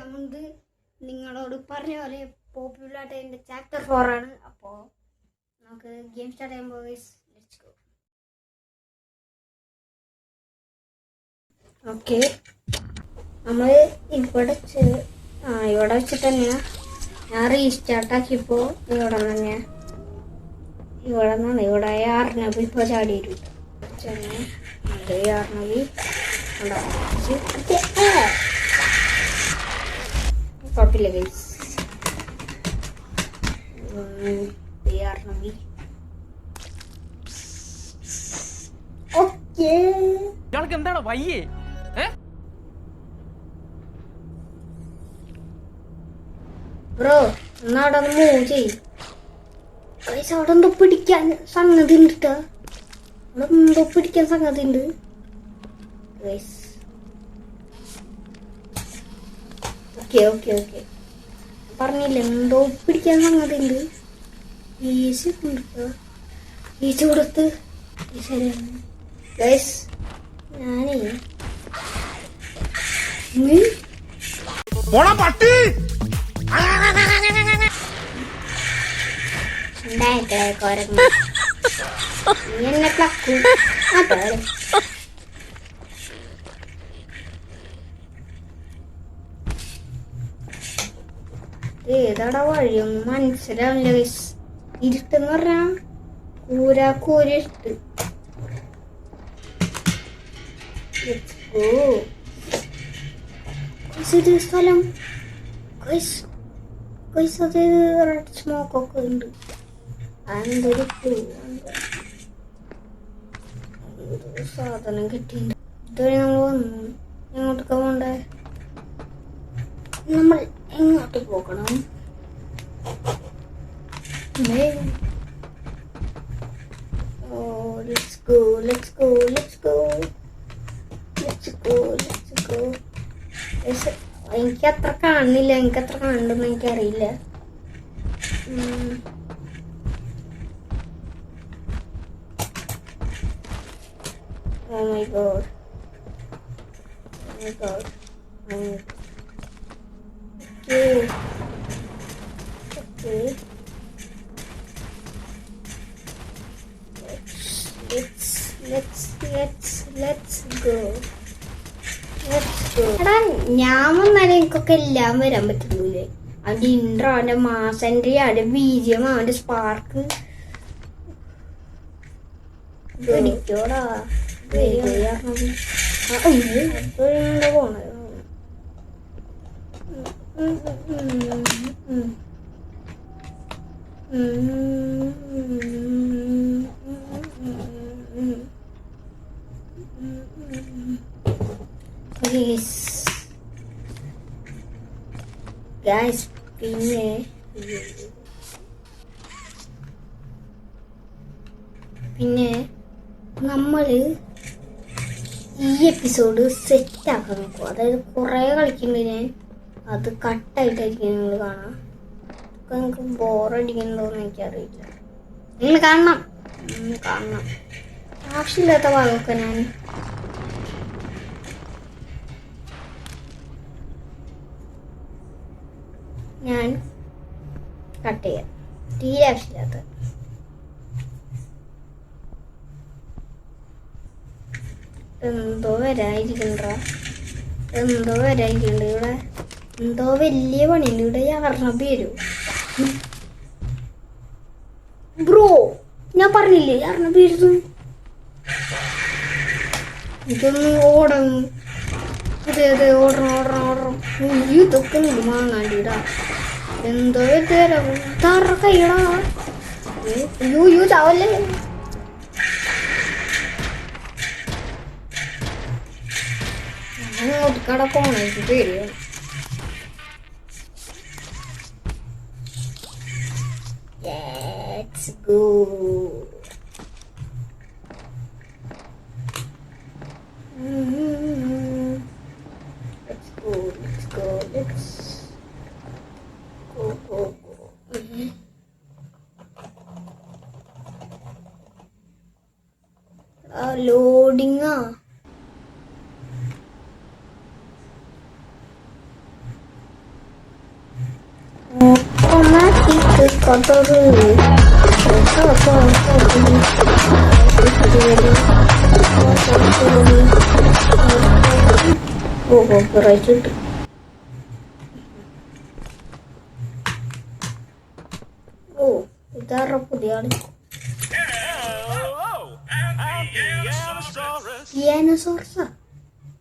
കളിക്കാൻ പോകുന്നത് നിങ്ങളോട് പറഞ്ഞ പോലെ പോപ്പുലർ ആയിട്ട് എൻ്റെ ചാപ്റ്റർ 4 ആണ്. അപ്പോൾ നമുക്ക് ഗെയിം സ്റ്റാർട്ട് ചെയ്യുമ്പോൾ ലെറ്റ്സ് ഗോ. ഓക്കെ, നമ്മൾ ഇവിടെ വെച്ചിട്ട് തന്നെയാണ് ഞാൻ റീസ്റ്റാർട്ടാക്കിയപ്പോൾ ഇവിടെ നിന്നാണ് ഇവിടെ ആറിനബി ഇപ്പോൾ ചാടി വരും. ആറിനബി കുഴപ്പമില്ല ഗൈസ്. ആറിനബി ഓക്കെ. എന്താണ് വയ്യേ? ബ്രോ എന്നാ അവിടെ ഒന്ന് മൂവ് ചെയ്യും. ഗൈസ് അവിടെ എന്തോ പിടിക്കാൻ സംഗതി ഉണ്ട് കേട്ടോ. അവിടെ എന്തോ പിടിക്കാൻ സംഗതി ഉണ്ട് ഗൈസ്. ഓക്കെ ഓക്കെ ഓക്കെ പറഞ്ഞില്ലേ എന്തോ പിടിക്കാൻ സംഗതി ഉണ്ട്. ഈസി ഉണ്ട് കേട്ടോ. ഈസി കൊടുത്ത് ശരിയാണ് ഗൈസ്. ഞാനേ എന്നെ പ്ലക്കും അതെ. ഏതാടാ വഴിയൊന്നും മനസ്സിലാവില്ല ഗൈസ്. ഇരുട്ടെന്ന് പറഞ്ഞാ കൂരിട്ട്. സ്ഥലം ഗൈസ് അത് റെഡ് സ്മോക്ക് ഒക്കെ ഉണ്ട്. എന്തൊരു സാധനം കിട്ടിയിട്ടുണ്ട്. ഇതുവരെ നമ്മൾ വന്നു. എങ്ങോട്ടൊക്കെ പോണ്ടേ? നമ്മൾ എങ്ങോട്ട് പോകണം? Let's go. എനിക്ക് അത്ര കാണുന്നില്ല. എനിക്ക് അത്ര കാണുന്നുണ്ടെന്ന് എനിക്കറിയില്ല. Oh my god. Okay. Let's go. എടാ ഞാൻ വന്നാലേ എനിക്കൊക്കെ എല്ലാം വരാൻ പറ്റുള്ളൂല്ലേ. അവന്റെ ഇൻട്രോ, അവന്റെ മാസ് എൻട്രി, അവന്റെ ബീജിയം, അവന്റെ സ്പാർക്ക് പിടിക്കോടാ. പോണത് ഗൈസ്. പിന്നെ നമ്മള് ഈ എപ്പിസോഡ് സെറ്റ് ആക്കാൻ നോക്കും. അതായത് കുറെ കളിക്കുന്നുണ്ട് ഞാൻ. അത് കട്ടായിട്ടായിരിക്കും നിങ്ങൾ കാണാം. നിങ്ങൾക്ക് ബോറടിക്കണ്ടോന്ന് എനിക്കറിയില്ല. നിങ്ങൾ കാണണം. ആവശ്യമില്ലാത്ത ഭാഗമൊക്കെ ഞാൻ കട്ട് ചെയ്യാം. തീരെ ആവശ്യമില്ലാത്ത എന്തോ വരായിരിക്കണ്ട. ഇവിടെ എന്തോ വലിയ പണിയുണ്ട്. ഇവിടെ അറബി വരൂ. ബ്രോ ഞാൻ പറഞ്ഞില്ലേ അറബി വരുന്നു. ഇതൊന്ന് ഓടണം. അതെ ഓടണം. ഇതൊക്കെ നീ വാങ്ങാണ്ടിടാ. എന്തോ തറ കൈടാ. അയ്യോ ചാവല്ലേ. അങ്ങോട്ട് കട പോണ പേടിയാണ്. Let's go. Loading. കൊണ്ടൊരു ഓ കോപ്പറേറ്റ് കിട്ടും. ഓ ഇതാരുടെ പുതിയ ആള്?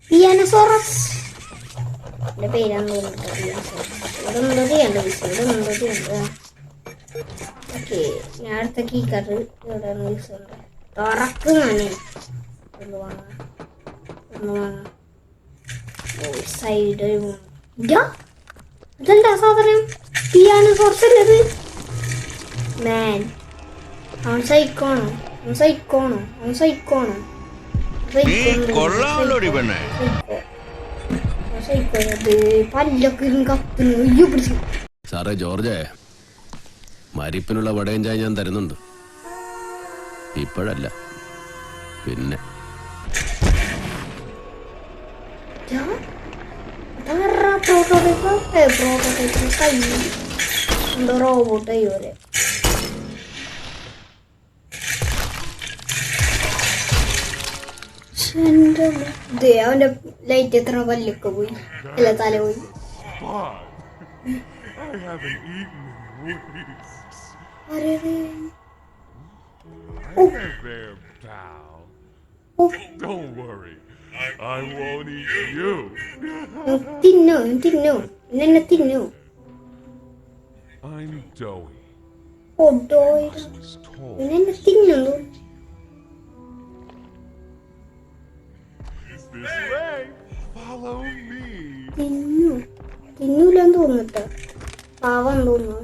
പിയാനോസോറസ് എന്റെ പേരാന്ന് തോന്നുന്നു. ഇവിടെ എന്തോ ചെയ്യണ്ട വിസ, ഇവിടെ എന്തോ ചെയ്യണ്ട. ഓക്കെ, ഞാൻ അടുത്ത കീ കാർഡ് ഇവിടെ വിസ ഉണ്ട്. തുറക്കുന്നാണ് ഒന്ന് വാങ്ങാം, ഒന്ന് വാങ്ങാം. ഓ സൈഡ് ഇതെന്താ സാധനം? പിയാനോസോറസ് അല്ലത് മാൻ. അവൻ സൈക്കോണോ, അവൻ സൈക്കോണോ, അവൻ സൈക്കോണോ? സാറേ ജോർജേ, മരിപ്പിനുള്ള വടയും ചായ ഞാൻ തരുന്നുണ്ട്. ഇപ്പോഴല്ല, പിന്നെ. റോബോട്ട് അയ്യോരെ അവന്റെ ലൈറ്റ് എത്ര പല്ലൊക്കെ പോയി, അല്ല തല പോയി. തിന്നോ തിന്നോ എന്നെ തിന്നോ. എന്നെ തിന്നു തിന്നൂലെന്ന് തോന്നിട്ട പാവം തോന്നുന്നു.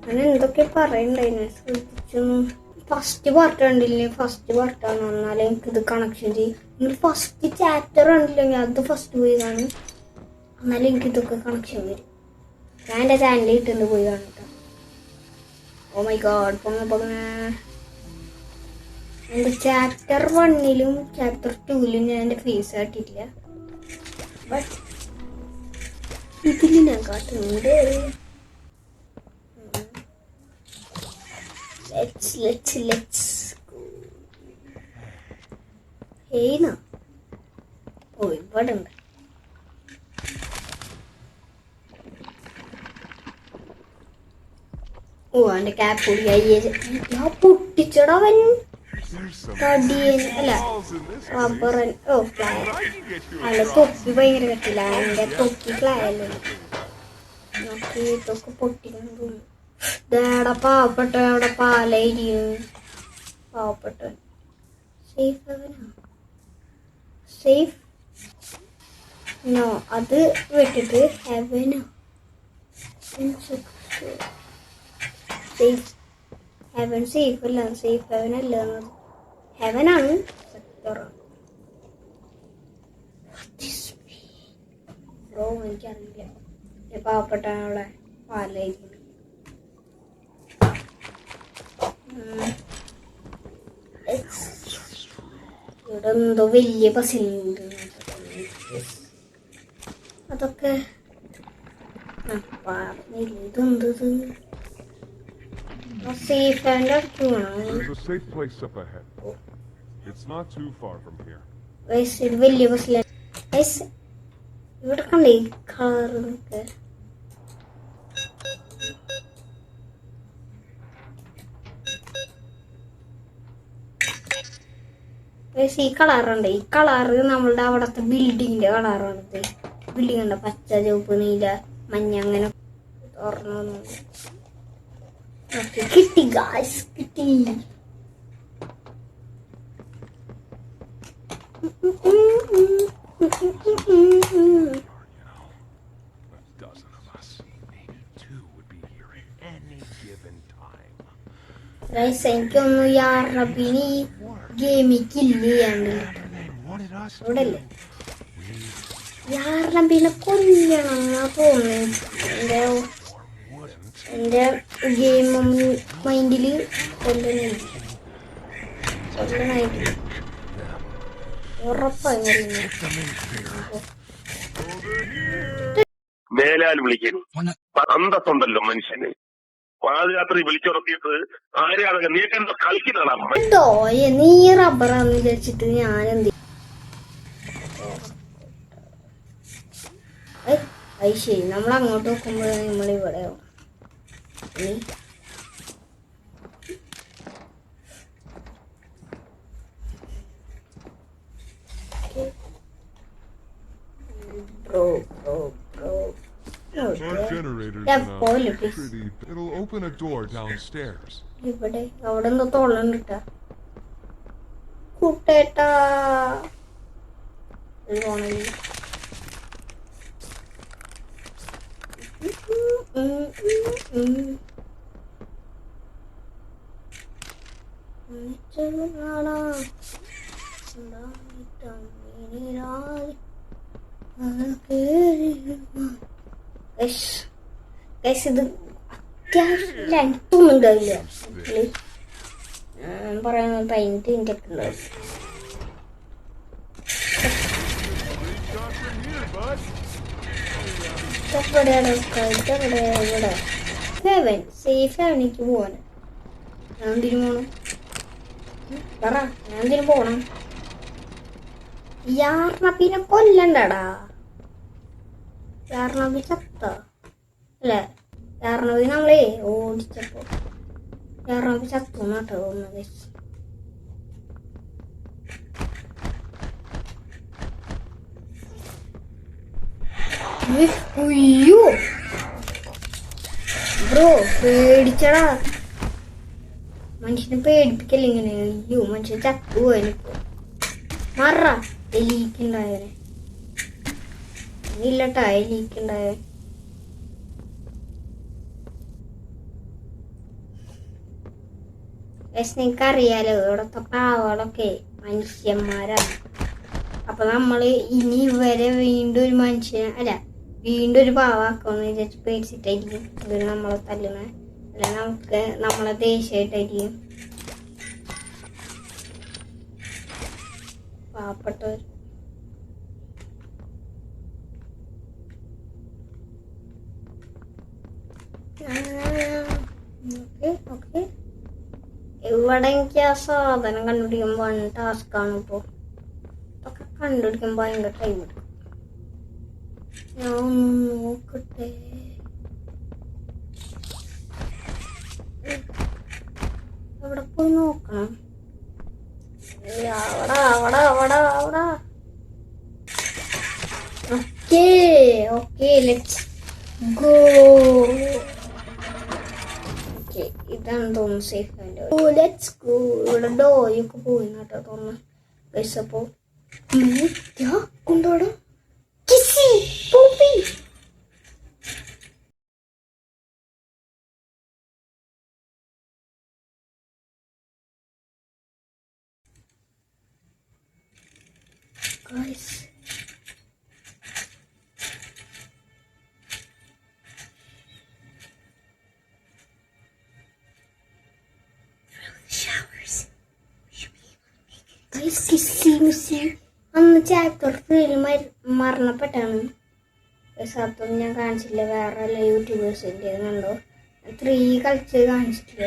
അങ്ങനെ എന്തൊക്കെ പറയണ്ടായിരുന്നു, ശ്രദ്ധിച്ചൊന്നും. ഫസ്റ്റ് പാർട്ട് കണ്ടില്ലേ? ഫസ്റ്റ് പാർട്ടാണ്, എന്നാലേ എനിക്കിത് കണക്ഷൻ ചെയ്യും. നിങ്ങൾ ഫസ്റ്റ് ചാപ്റ്റർ കണ്ടില്ലെങ്കിൽ അത് ഫസ്റ്റ് പോയി കാണും, എന്നാലും എനിക്കിതൊക്കെ കണക്ഷൻ വരും. ഞാൻ എൻ്റെ ചാനലിൽ ഇട്ടുണ്ട്, പോയി കാണിട്ടോ. ഓ മൈ ഗോഡ്, പൊങ്ങ എൻ്റെ ചാപ്റ്റർ 1 ചാപ്റ്റർ 2 ഞാൻ എൻ്റെ ഫേസ് കാട്ടിയിട്ടില്ല, ബട്ട് ഇതിൽ ഞാൻ കാട്ടുന്നുണ്ട്. Let's go. ഹേയ്നാ, ഓ ഇവിടെ ഉണ്ട്. ഓ അവന്റെ ക്യാപ്പ് ഞാൻ പൊട്ടിച്ചടവൻ. തടിയൻ അല്ല റബ്ബറൻ. ഓ ഫ്ലയർ അല്ല, തൊപ്പി ഭയങ്കര കെട്ടില്ല. എന്റെ തൊപ്പി ഫ്ലയല്ലേ നോക്കി, തൊക്കെ പൊട്ടിക്കണം തോന്നുന്നു. ഇതേടെ പാവപ്പെട്ട അവിടെ പാലായിരിക്കും. പാവപ്പെട്ടവൻ സേഫ് അവനാ, സേഫ് നോ, അത് വിട്ടിട്ട് ഹെവനോ. സേഫ് ഹെവൻ സേഫ് അല്ല, സേഫ് ഹെവൻ അല്ല, ഹെവനാണ് സെക്ടറാണ്. ബ്രോ എനിക്കറിയില്ല, പാവപ്പെട്ട അവിടെ പാലായിരിക്കും. ഇവിടെ എന്തോ വലിയ പസിലുണ്ട്, അതൊക്കെ പറഞ്ഞില്ല. ഇതെന്തത് സേഫ് ആൻഡ് അടുത്ത് ഇത് വലിയ പസിലാണ്. ഇവിടെ കണ്ടേ കളറൊക്കെ. ഈ കളറുണ്ട്, ഈ കളറ് നമ്മളുടെ അവിടത്തെ ബിൽഡിങ്ങിന്റെ കളറാണ്. ബിൽഡിംഗ് ഉണ്ട്, പച്ച ചുവപ്പ് നീല മഞ്ഞ അങ്ങനെ തുറന്നു. കിട്ടി ഗായ്സ്, കിട്ടി. എനിക്കൊന്നു യാറബിന് ഈ ഗെയിമിൽ കില്ല് ചെയ്യാണ്ട് ഇവിടെ അല്ലേ. യാറബിനെ കൊല്ലണം തോന്നുന്നു. എന്റെ ഗെയിം മൈൻഡില് കൊല്ലണായിട്ട് ഉറപ്പായി. മേലാൽ വിളിക്കുന്നു, അന്തസ്സുണ്ടല്ലോ മനുഷ്യന്. പാതിരാത്രി വിളിച്ചുറക്കിയിട്ട് ആരെയാണ് നീക്കെന്താ കളിക്കുന്നതാണ്? എന്തോ നീ റബ്ബറാന്ന് വിചാരിച്ചിട്ട് ഞാൻ എന്ത് അത് ശരി, നമ്മൾ അങ്ങോട്ട് നോക്കുമ്പോ നമ്മളിവിടെ bro bro bro Smart generators Yeah, and boy, pretty. It'll open a door downstairs. ഇവിടെ അവിടെ എന്തോ തോളണ്ടിട്ടാ കുട്ടേട്ടാ ഇത് അത്യാവശ്യം ലെങ്ത്തൊന്നും ഉണ്ടാവില്ല. പറയുന്നത് 15 മിനിറ്റ് ഒക്കെ ഉണ്ടാവും. ഇവിടെ ഹെവൻ സേഫ് ഹെവനിക്ക് പോവാൻ ഞാൻ എന്തിനു പോണം? പറ, ഞാൻ എന്തിനു പോണം? യാർണപ്പിനെ കൊല്ലണ്ടടാ. യാർണപ്പി ചത്ത അല്ലേ? യാർണപ്പി നമ്മളേ ഓടിച്ചപ്പോ യാർണപ്പി ചത്തു നാട്ടോ തോന്നുന്നത്. അയ്യോ ബ്രോ പേടിച്ചടാ. മനുഷ്യനെ പേടിപ്പിക്കല്ലേ ഇങ്ങനെ? അയ്യോ മനുഷ്യൻ ചത്തുപോയനിപ്പോ. മറ എലീക്കുണ്ടായവനെ ഇല്ലട്ടാ, എലീക്കുണ്ടായവൻ. നിങ്ങൾക്ക് അറിയാലോ ഇവിടത്തെ പാവകളൊക്കെ മനുഷ്യന്മാരാണ്. അപ്പൊ നമ്മള് ഇനി ഇവരെ വീണ്ടും ഒരു മനുഷ്യനെ അല്ല വീണ്ടും ഒരു പാവാക്കാന്ന് വിചാരിച്ച് പേടിച്ചിട്ടായിരിക്കും ഇവര് നമ്മളെ തല്ലണ. അല്ല നമുക്ക് നമ്മളെ ദേഷ്യമായിട്ടായിരിക്കും. പാവപ്പെട്ടവർ ഓക്കെ. ഇവിടെ എനിക്ക് ആ സാധനം കണ്ടുപിടിക്കുമ്പോ ടാസ്ക്കാണ്. ഇപ്പൊ ഇതൊക്കെ കണ്ടുപിടിക്കുമ്പോ ഭയങ്കര ടൈം എടുക്കും. ഞാൻ ഒന്ന് നോക്കട്ടെ. എവിടെ പോയി നോക്കണം? അവിടെ അവിടെ അവിടെ അവിടെ. Okay okay let's go. Okay ഇതാണ് തോന്നുന്നു സേഫ് ആൻഡ്. ഓ ലെറ്റ്സ് ഗോ. ഇവിടെ ഡോയൊക്കെ പോയി കേട്ടോ തോന്നുന്നു ഗൈസ്. അപ്പോ കൊണ്ടോടെ കിസി പൂപ്പി. Guys, കിസി മിസ്സി അന്ന് ചാപ്റ്റർ 3 മരണപ്പെട്ടാണ്. അതൊന്നും ഞാൻ കാണിച്ചില്ല. വേറെ അല്ല യൂട്യൂബേഴ്സിൻ്റെ കണ്ടോ 3 കളിച്ച് കാണിച്ചിട്ടില്ല.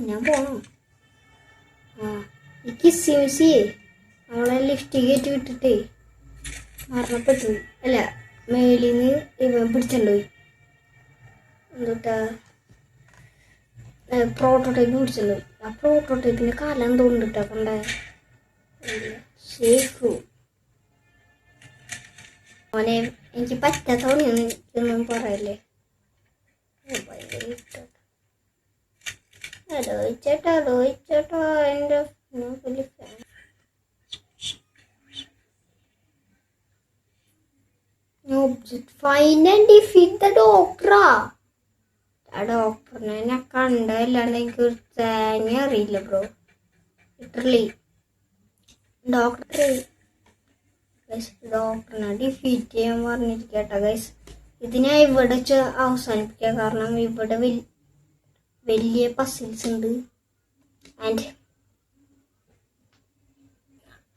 ഞാൻ പോണം. ഈ കിസി മിസ്സി നമ്മളെ ലിഫ്റ്റ് കയറ്റി വിട്ടിട്ടേ മരണപ്പെട്ടു. അല്ല മേലിന്ന് ഇവൻ പിടിച്ചിട്ടുണ്ടോയി. എന്നിട്ടാ പ്രോട്ടോടൈപ്പ് പിടിച്ചല്ലോ. ആ പ്രോട്ടോടൈപ്പിന്റെ കാലം തോന്നിട്ടാ കണ്ടേ. സേഫ് മോനെ എനിക്ക് പറ്റാത്ത പണിയൊന്നും പറയല്ലേ. ചേട്ടാ എന്റെ ഫൈൻഡ് ആൻഡ് ഡിഫീറ്റ് ദ ഡോക്ടറാ. ആ ഡോക്ടറിനെ ഞാൻ കണ്ടല്ലാണ്ട് എനിക്ക് ഒരു തേങ്ങ അറിയില്ല ബ്രോ. ലിറ്ററലി ഡോക്ടറിനെ ഡിഫീറ്റ് ചെയ്യാൻ പറഞ്ഞിരിക്കട്ടെ ഗൈസ്. ഇതിനെ ഇവിടെ വെച്ച് അവസാനിപ്പിക്കുക. കാരണം ഇവിടെ വലിയ പസിൽസ് ഉണ്ട്. ആൻഡ്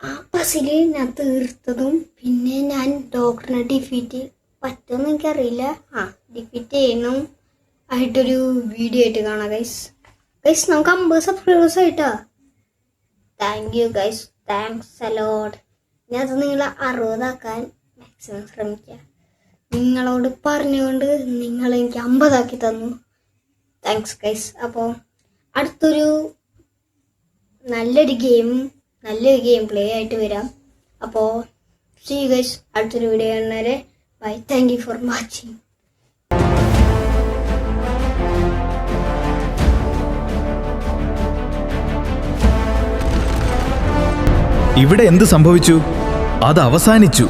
ആ പസില് ഞാൻ തീർത്തതും പിന്നെ ഞാൻ ഡോക്ടറിനെ ഡിഫീറ്റ് പറ്റുമെന്ന് എനിക്കറിയില്ല. ഡിഫീറ്റ് ചെയ്യുന്നു ആയിട്ടൊരു വീഡിയോ ആയിട്ട് കാണാം ഗൈസ്. നമുക്ക് 50 സബ്സ്ക്രൈബേഴ്സ് ആയിട്ടാ. Thank you guys, thanks a lot. ഞാൻ അത് നിങ്ങളെ 60 ആക്കാൻ മാക്സിമം ശ്രമിക്കാം. നിങ്ങളോട് പറഞ്ഞുകൊണ്ട് നിങ്ങൾ എനിക്ക് 50 ആക്കി തന്നു. Thanks guys. അപ്പോൾ അടുത്തൊരു നല്ലൊരു ഗെയിം പ്ലേ ആയിട്ട് വരാം. അപ്പോൾ സീ യു ഗൈസ് അടുത്തൊരു വീഡിയോ കാണുന്നവരെ bye. Thank you for watching. ഇവിടെ എന്ത് സംഭവിച്ചു? അത് അവസാനിച്ചു.